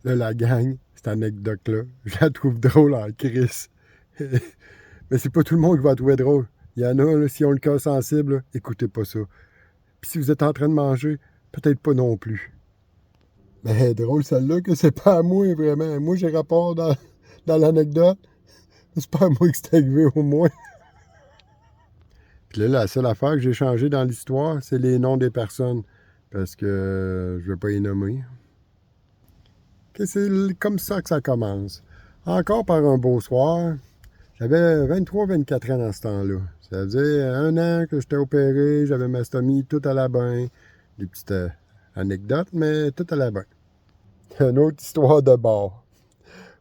Là, la gang, cette anecdote-là, je la trouve drôle en crise. Mais c'est pas tout le monde qui va la trouver drôle. Il y en a, là, si on le cœur sensible, là, écoutez pas ça. Puis si vous êtes en train de manger, peut-être pas non plus. Mais drôle celle-là que c'est pas à moi vraiment. Moi j'ai rapport dans l'anecdote. C'est pas à moi que c'est arrivé au moins. Puis là, la seule affaire que j'ai changé dans l'histoire, c'est les noms des personnes. Parce que je vais pas les nommer. Que c'est comme ça que ça commence. Encore par un beau soir. J'avais 23-24 ans dans ce temps-là. Ça faisait 1 an que j'étais opéré, j'avais ma stomie, tout allait bien. Des petites anecdotes, mais tout allait bien. Une autre histoire de bar.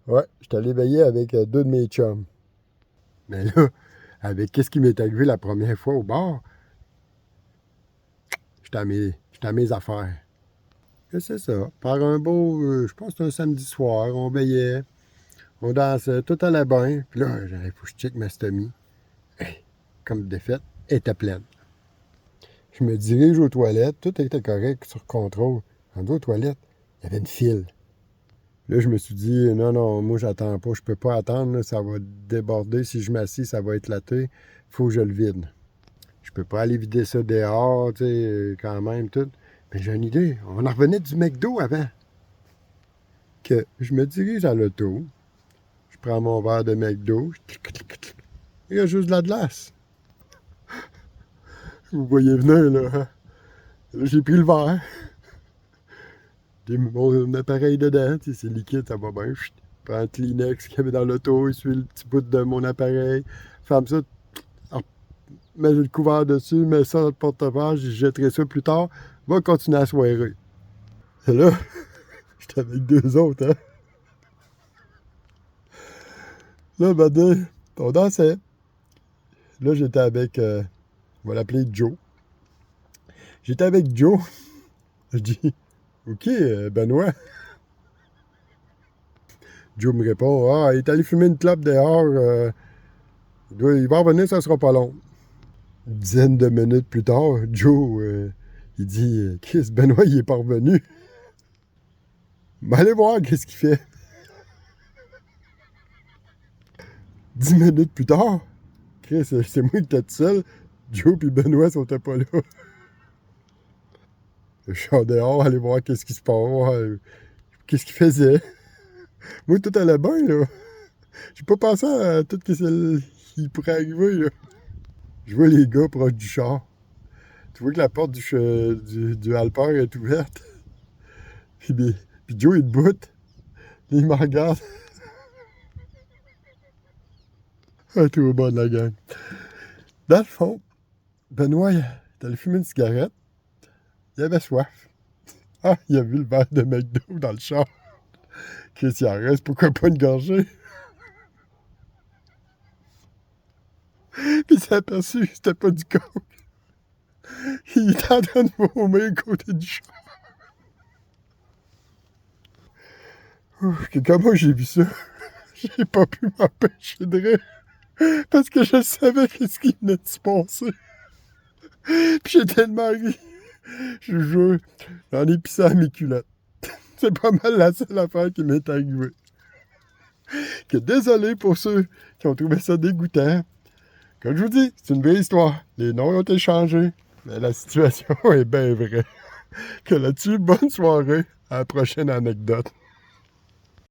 Ouais, j'étais allé veiller avec deux de mes chums. Mais là, avec qu'est-ce qui m'est arrivé la première fois au bar, j'étais à mes affaires. Et c'est ça. Par un beau, je pense que c'était un samedi soir, on veillait, on dansait, tout allait bien. Puis là, j'avais faut que je check ma stomie. Hey, comme défaite, elle était pleine. Je me dirige aux toilettes, tout était correct sur contrôle. En deux aux toilettes, il y avait une file. Là, je me suis dit, non, non, moi, j'attends pas, je peux pas attendre, là, ça va déborder. Si je m'assis, ça va éclater. Faut que je le vide. Je peux pas aller vider ça dehors, tu sais, quand même, tout. Mais j'ai une idée. On en revenait du McDo avant. Que je me dirige à l'auto, je prends mon verre de McDo, il y a juste de la glace. Vous voyez venir, là. Hein? Là, j'ai pris le verre. J'ai mis mon appareil dedans, c'est liquide, ça va bien. Je prends le Kleenex qu'il y avait dans l'auto, essuie le petit bout de mon appareil, ferme ça, mets le couvert dessus, mets ça dans le porte-bagages, je jetterai ça plus tard, va continuer à soirer. Et là, j'étais avec deux autres, hein. Là, maintenant, on dansait. Là, j'étais avec, on va l'appeler Joe. J'étais avec Joe. Je dis, OK, Benoît. Joe me répond, ah, il est allé fumer une clope dehors. Il va revenir, ça sera pas long. Une dizaine de minutes plus tard, Joe, il dit, Chris, Benoît, il est pas revenu. Mais allez voir qu'est-ce qu'il fait. 10 minutes plus tard, Chris, c'est moi qui étais tout seul. Joe et Benoît sont pas là. Je suis en dehors, aller voir qu'est-ce qui se passe, qu'est-ce qu'il faisait. Moi, tout allait bien, là. J'ai pas pensé à tout ce qui pourrait arriver, là. Je vois les gars proches du char. Tu vois que la porte du Alpère est ouverte. Puis Joe est debout. Il me regarde. Ah, tout au bas de la gang. Dans le fond, Benoît, il est allé fumer une cigarette. Il avait soif. Ah, il a vu le verre de McDo dans le char. Qu'est-ce qu'il en reste? Pourquoi pas une gorgée? Puis il s'est aperçu que c'était pas du coke. Il était en train de vomir à côté du char. Ouf, que comment j'ai vu ça? J'ai pas pu m'empêcher de rire. Parce que je savais qu'est-ce qui venait de se passer. Puis j'ai tellement ri. Je vous jure, j'en ai pissé à mes culottes. C'est pas mal la seule affaire qui m'est arrivée. Que désolé pour ceux qui ont trouvé ça dégoûtant. Comme je vous dis, c'est une vraie histoire. Les noms ont été changés. Mais la situation est bien vraie. Que là-dessus, bonne soirée. À la prochaine anecdote.